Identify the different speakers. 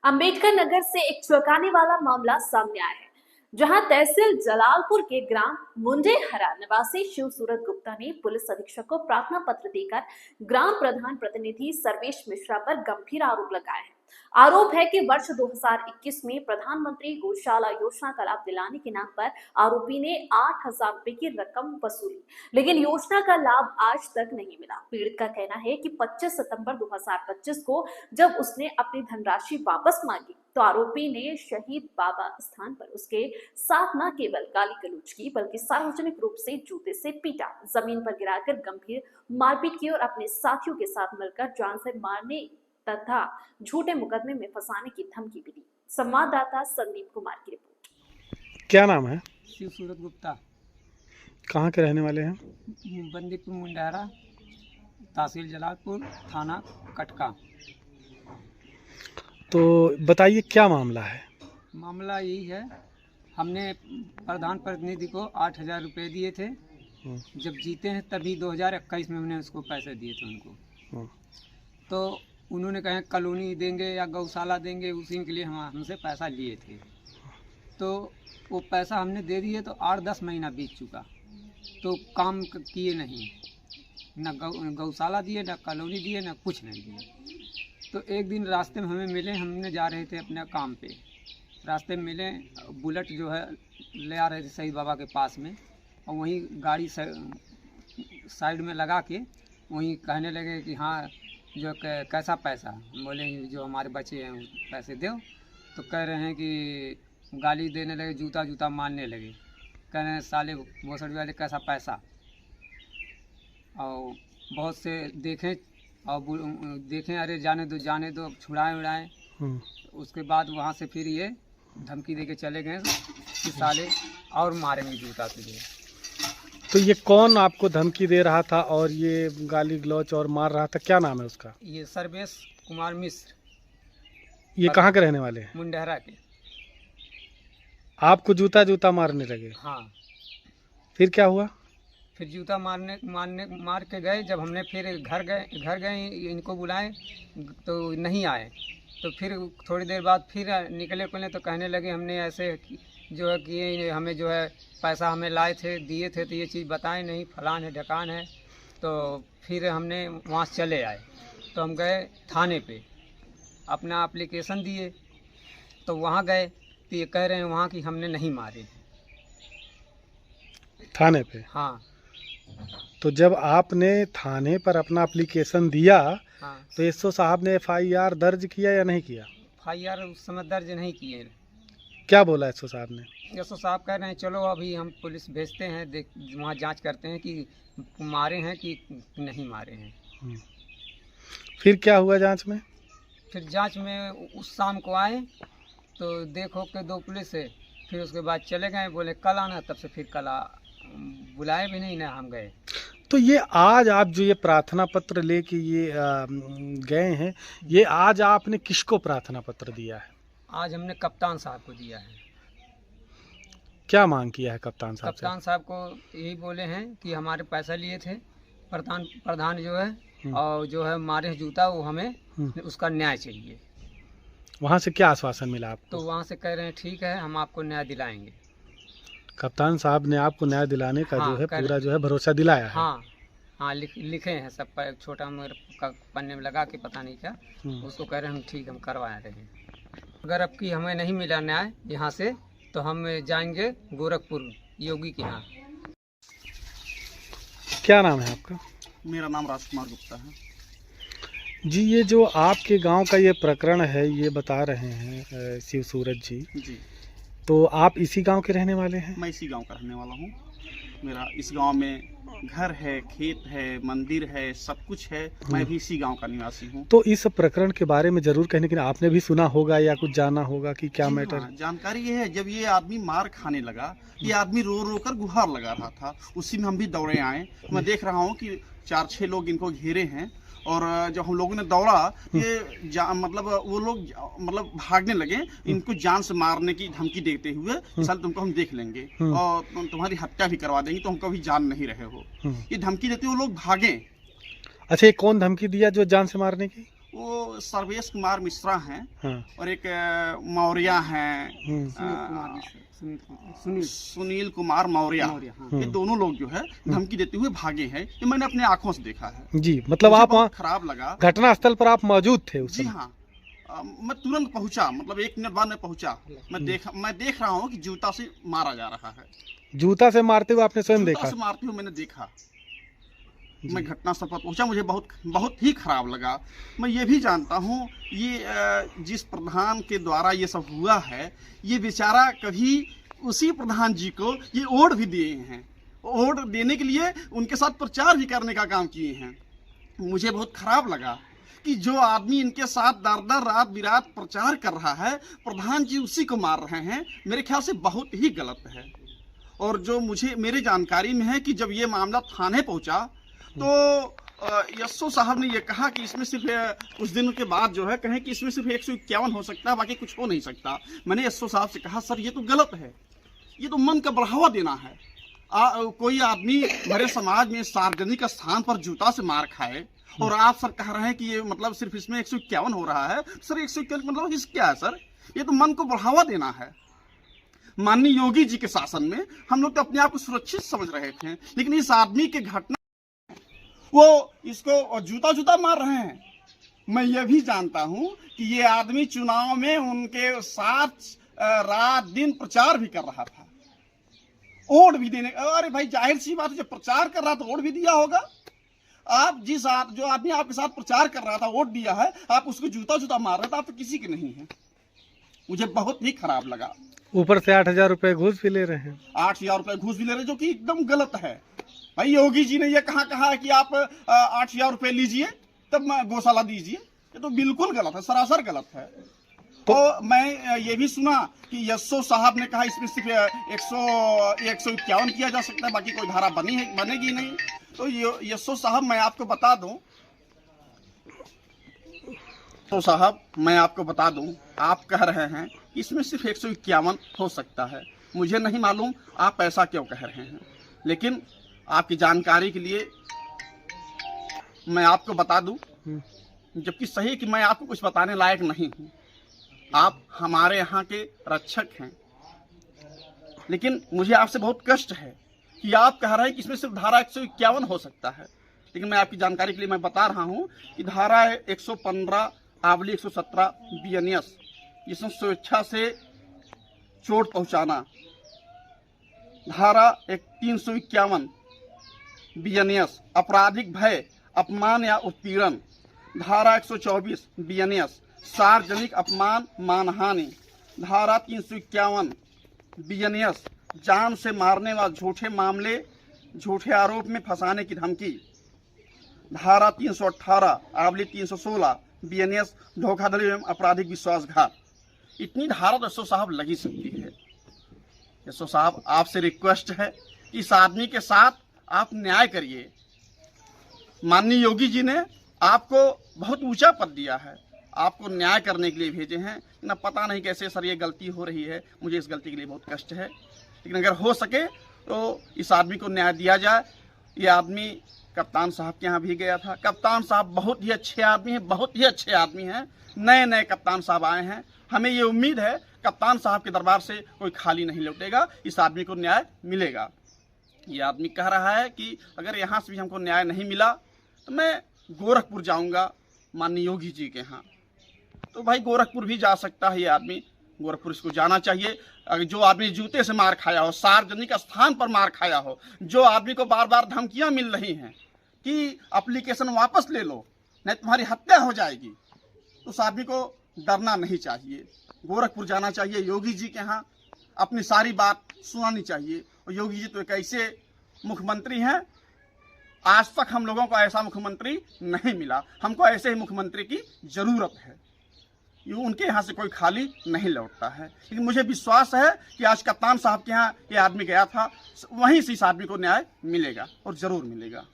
Speaker 1: अंबेडकर नगर से एक चौंकाने वाला मामला सामने आया है, जहां तहसील जलालपुर के ग्राम मुंडेहरा निवासी शिव सूरत गुप्ता ने पुलिस अधीक्षक को प्रार्थना पत्र देकर ग्राम प्रधान प्रतिनिधि सर्वेश मिश्रा पर गंभीर आरोप लगाए हैं। आरोप है कि वर्ष 2021 में प्रधानमंत्री गौशाला योजना का लाभ दिलाने के नाम पर आरोपी ने 8,000 रुपए की रकम वसूली, लेकिन योजना का लाभ आज तक नहीं मिला। पीड़ित का कहना है कि 25 सितंबर 2025 को जब उसने अपनी धनराशि वापस मांगी तो आरोपी ने शहीद बाबा स्थान पर उसके साथ न केवल गाली गलौज की बल्कि सार्वजनिक रूप से जूते से पीटा, जमीन पर गिराकर गंभीर मारपीट की और अपने साथियों के साथ मिलकर जान से मारने तथा झूठे मुकदमे में फंसाने की धमकी भी दी। संवाददाता संदीप कुमार की रिपोर्ट।
Speaker 2: क्या नाम है?
Speaker 3: शिव सूरत गुप्ता।
Speaker 2: कहाँ के रहने वाले हैं?
Speaker 3: बंदीपुर मुंडेहरा, तहसील जलालपुर, थाना कटका।
Speaker 2: तो बताइए क्या मामला है?
Speaker 3: मामला यही है, हमने प्रधान प्रतिनिधि को 8,000 रुपये दिए थे। जब जीते हैं तभी 2021 में हमने उसको पैसे दिए थे उनको। तो उन्होंने कहा कॉलोनी देंगे या गौशाला देंगे, उसी के लिए हमसे पैसा लिए थे। तो वो पैसा हमने दे दिए तो 8-10 महीना बीत चुका, तो काम किए नहीं, न गौशाला दिए, न कॉलोनी दिए, न कुछ नहीं दिए। तो एक दिन रास्ते में हमें मिले, हमने जा रहे थे अपने काम पे, रास्ते में मिले, बुलेट जो है ले आ रहे थे शहीद बाबा के पास में, और वहीं गाड़ी साइड में लगा के वहीं कहने लगे कि हाँ जो कैसा पैसा, बोले जो हमारे बचे हैं पैसे दो। तो कह रहे हैं कि गाली देने लगे, जूता मारने लगे, कह रहे हैं साले भोसड़ी वाले कैसा पैसा। और बहुत से देखें और देखें, अरे जाने दो, अब छुड़ाएं उड़ाएं। उसके बाद वहाँ से फिर ये धमकी दे के चले गए कि साले और मारेंगे जूता से।
Speaker 2: तो ये कौन आपको धमकी दे रहा था और ये गाली गलौज और मार रहा था, क्या नाम है उसका?
Speaker 3: ये सर्वेश कुमार मिश्र।
Speaker 2: ये कहाँ के रहने वाले हैं?
Speaker 3: मुंडेहरा के।
Speaker 2: आपको जूता मारने लगे?
Speaker 3: हाँ।
Speaker 2: फिर क्या हुआ?
Speaker 3: फिर जूता मार के गए। जब हमने फिर घर गए इनको बुलाए तो नहीं आए। तो फिर थोड़ी देर बाद फिर निकले तो कहने लगे हमने ऐसे जो है कि हमें जो है पैसा हमें लाए थे, दिए थे, तो ये चीज़ बताए नहीं, फलान है ढकान है। तो फिर हमने वहाँ से चले आए, तो हम गए थाने पे, अपना एप्लीकेशन दिए। तो वहाँ गए तो ये कह रहे हैं वहाँ कि हमने नहीं मारे
Speaker 2: थाने पे?
Speaker 3: हाँ।
Speaker 2: तो जब आपने थाने पर अपना एप्लीकेशन दिया,
Speaker 3: हाँ,
Speaker 2: तो एसओ साहब ने FIR दर्ज किया या नहीं किया?
Speaker 3: FIR उस समय दर्ज नहीं किए।
Speaker 2: क्या बोला एसओ साहब ने?
Speaker 3: एसओ साहब कह रहे हैं चलो अभी हम पुलिस भेजते हैं, वहाँ जांच करते हैं कि मारे हैं कि नहीं मारे हैं।
Speaker 2: फिर क्या हुआ जांच में?
Speaker 3: फिर जांच में उस शाम को आए तो देखो के 2 पुलिस है, फिर उसके बाद चले गए, बोले कल आना। तब से फिर कल बुलाए भी नहीं ना हम गए।
Speaker 2: तो ये आज आप जो ये प्रार्थना पत्र लेके ये गए हैं, ये आज आपने किसको प्रार्थना पत्र दिया है?
Speaker 3: आज हमने कप्तान साहब को दिया है।
Speaker 2: क्या मांग किया है कप्तान साहब से?
Speaker 3: कप्तान साहब को यही बोले हैं कि हमारे पैसा लिए थे प्रधान जो है, और जो है मारे जूता, वो हमें उसका न्याय चाहिए।
Speaker 2: वहाँ से क्या आश्वासन मिला आपको?
Speaker 3: तो वहाँ से कह रहे हैं ठीक है, हम आपको न्याय दिलाएंगे।
Speaker 2: कप्तान साहब ने आपको न्याय दिलाने का
Speaker 3: हाँ,
Speaker 2: जो है पूरा जो है भरोसा दिलाया है?
Speaker 3: हाँ, लिखे हैं सब पर, छोटा मोटा पन्ने में लगा के पता नहीं क्या, उसको कह रहे हैं हम ठीक, हम करवा रहे हैं। अगर अब की हमें नहीं मिला न्याय यहाँ से तो हम जाएंगे गोरखपुर योगी के यहाँ।
Speaker 2: क्या नाम है आपका?
Speaker 4: मेरा नाम राजकुमार गुप्ता है
Speaker 2: जी। ये जो आपके गांव का ये प्रकरण है, ये बता रहे हैं शिव सूरत जी, तो आप इसी गांव के रहने वाले हैं?
Speaker 4: मैं इसी गांव का रहने वाला हूँ। मेरा इस गांव में घर है, खेत है, मंदिर है, सब कुछ है। मैं भी इसी गांव का निवासी हूँ।
Speaker 2: तो इस प्रकरण के बारे में जरूर कहने के लिए आपने भी सुना होगा या कुछ जाना होगा कि क्या मैटर?
Speaker 4: हाँ, जानकारी ये है, जब ये आदमी मार खाने लगा, ये आदमी रो कर गुहार लगा रहा था, उसी में हम भी दौड़े आए। मैं देख रहा हूँ कि 4-6 लोग इनको घेरे हैं, और जब हम लोगों ने दौड़ा ये मतलब वो लोग भागने लगे, इनको जान से मारने की धमकी देते हुए, साल तुमको हम देख लेंगे और तुम्हारी हत्या भी करवा देंगे, तो हम कभी जान नहीं रहे हो, ये धमकी देते हुए लोग भागे।
Speaker 2: अच्छा, ये कौन धमकी दिया जो जान से मारने की?
Speaker 4: वो सर्वेश कुमार मिश्रा हैं
Speaker 2: हाँ।
Speaker 4: और एक मौर्य हैं, सुनील कुमार मौर्य। ये दोनों लोग जो है धमकी देते हुए भागे हैं, ये मैंने अपने आंखों से देखा है
Speaker 2: जी। मतलब
Speaker 4: मुझे
Speaker 2: आप
Speaker 4: बहुत
Speaker 2: वहाँ
Speaker 4: खराब लगा।
Speaker 2: घटना स्थल पर आप मौजूद थे उस
Speaker 4: जी
Speaker 2: समय?
Speaker 4: हाँ, मैं तुरंत पहुंचा, मतलब 1 मिनट बाद मैं पहुंचा। मैं देख रहा हूँ कि जूता से मारा जा रहा है।
Speaker 2: जूता से मारते हुए आपने स्वयं
Speaker 4: जूता
Speaker 2: देखा?
Speaker 4: से मारते हुए मैंने देखा। मैं घटना स्थल पर पहुंचा, मुझे बहुत ही खराब लगा। मैं ये भी जानता हूँ ये जिस प्रधान के द्वारा ये सब हुआ है, ये बेचारा कभी उसी प्रधान जी को ये वोट भी दिए हैं, वोट देने के लिए उनके साथ प्रचार भी करने का काम किए हैं। मुझे बहुत खराब लगा कि जो आदमी इनके साथ दर रात बिरात प्रचार कर रहा है, प्रधान जी उसी को मार रहे हैं। मेरे ख्याल से बहुत ही गलत है। और जो मेरे जानकारी में है कि जब ये मामला थाने पहुंचा तो यस्सो साहब ने ये कहा कि इसमें सिर्फ कुछ दिनों के बाद जो है कहें कि इसमें सिर्फ 151 हो सकता है, बाकी कुछ हो नहीं सकता। मैंने यस्सो साहब से कहा, सर ये तो गलत है, ये तो मन का बढ़ावा देना है। कोई आदमी हमारे समाज में सार्वजनिक स्थान पर जूता से मार खाए और आप सर कह रहे हैं कि ये मतलब सिर्फ इसमें 151 हो रहा है। सर 151 मतलब इस क्या है सर? ये तो मन को बढ़ावा देना है। माननीय योगी जी के शासन में हम लोग तो अपने आप को सुरक्षित समझ रहे थे, लेकिन इस आदमी के घटना वो इसको जूता मार रहे हैं। मैं ये भी जानता हूं कि ये आदमी चुनाव में उनके साथ रात दिन प्रचार भी कर रहा था, वोट भी देने। अरे भाई जाहिर सी बात है, जब प्रचार कर रहा था वोट भी दिया होगा। आप जो आदमी आपके साथ प्रचार कर रहा था, वोट दिया है, आप उसको जूता मार रहे थे, आप तो किसी के नहीं है। मुझे बहुत ही खराब लगा।
Speaker 2: ऊपर से 8,000 रुपए घूस भी ले रहे हैं।
Speaker 4: 8,000 रुपए घूस भी ले रहे, जो कि एकदम गलत है। भाई योगी जी ने ये कहा है कि आप 8,000 रुपए लीजिए तब गौशाला दीजिए, ये तो बिल्कुल गलत है, सरासर गलत है। तो मैं ये भी सुना कि यस्सो साहब ने कहा इसमें सिर्फ 151 किया जा सकता है, बाकी कोई धारा बनेगी नहीं। तो यस्सो साहब मैं आपको बता दूं, तो साहब मैं आपको बता दूं, आप कह रहे हैं कि इसमें सिर्फ 151 हो सकता है। मुझे नहीं मालूम आप ऐसा क्यों कह रहे हैं, लेकिन आपकी जानकारी के लिए मैं आपको बता दूं, जबकि सही कि मैं आपको कुछ बताने लायक नहीं हूं। आप हमारे यहाँ के रक्षक हैं, लेकिन मुझे आपसे बहुत कष्ट है कि आप कह रहे हैं कि इसमें सिर्फ धारा 151 हो सकता है। लेकिन मैं आपकी जानकारी के लिए मैं बता रहा हूं कि धारा 115/117 BNS, जिसमें स्वेच्छा से चोट पहुंचाना, धारा 351 BNS आपराधिक भय, अपमान या उत्पीड़न, धारा 124 BNS सार्वजनिक अपमान मानहानि, धारा 351 BNS जान से मारने व झूठे आरोप में फंसाने की धमकी, धारा 318/316 BNS धोखाधड़ी एवं आपराधिक विश्वासघात। इतनी धारा तो यस्सो साहब लगी सकती है। यस्सो साहब आपसे रिक्वेस्ट है कि इस आदमी के साथ आप न्याय करिए। माननीय योगी जी ने आपको बहुत ऊंचा पद दिया है, आपको न्याय करने के लिए भेजे हैं, लेकिन पता नहीं कैसे सर ये गलती हो रही है। मुझे इस गलती के लिए बहुत कष्ट है, लेकिन अगर हो सके तो इस आदमी को न्याय दिया जाए। ये आदमी कप्तान साहब के यहाँ भी गया था। कप्तान साहब बहुत ही अच्छे आदमी हैं, बहुत ही अच्छे आदमी हैं। नए कप्तान साहब आए हैं। हमें ये उम्मीद है कप्तान साहब के दरबार से कोई खाली नहीं लौटेगा, इस आदमी को न्याय मिलेगा। ये आदमी कह रहा है कि अगर यहाँ से भी हमको न्याय नहीं मिला तो मैं गोरखपुर जाऊंगा माननीय योगी जी के यहाँ। तो भाई गोरखपुर भी जा सकता है ये आदमी, गोरखपुर इसको जाना चाहिए। अगर जो आदमी जूते से मार खाया हो, सार्वजनिक स्थान पर मार खाया हो, जो आदमी को बार बार धमकियां मिल रही हैं कि एप्लीकेशन वापस ले लो नहीं तुम्हारी हत्या हो जाएगी, तो उस आदमी को डरना नहीं चाहिए, गोरखपुर जाना चाहिए, योगी जी के यहाँ अपनी सारी बात सुनानी चाहिए। और योगी जी तो एक ऐसे मुख्यमंत्री हैं, आज तक हम लोगों को ऐसा मुख्यमंत्री नहीं मिला। हमको ऐसे ही मुख्यमंत्री की जरूरत है। उनके यहाँ से कोई खाली नहीं लौटता है। लेकिन मुझे विश्वास है कि आज कप्तान साहब के यहाँ ये आदमी गया था, वहीं से इस आदमी को न्याय मिलेगा और जरूर मिलेगा।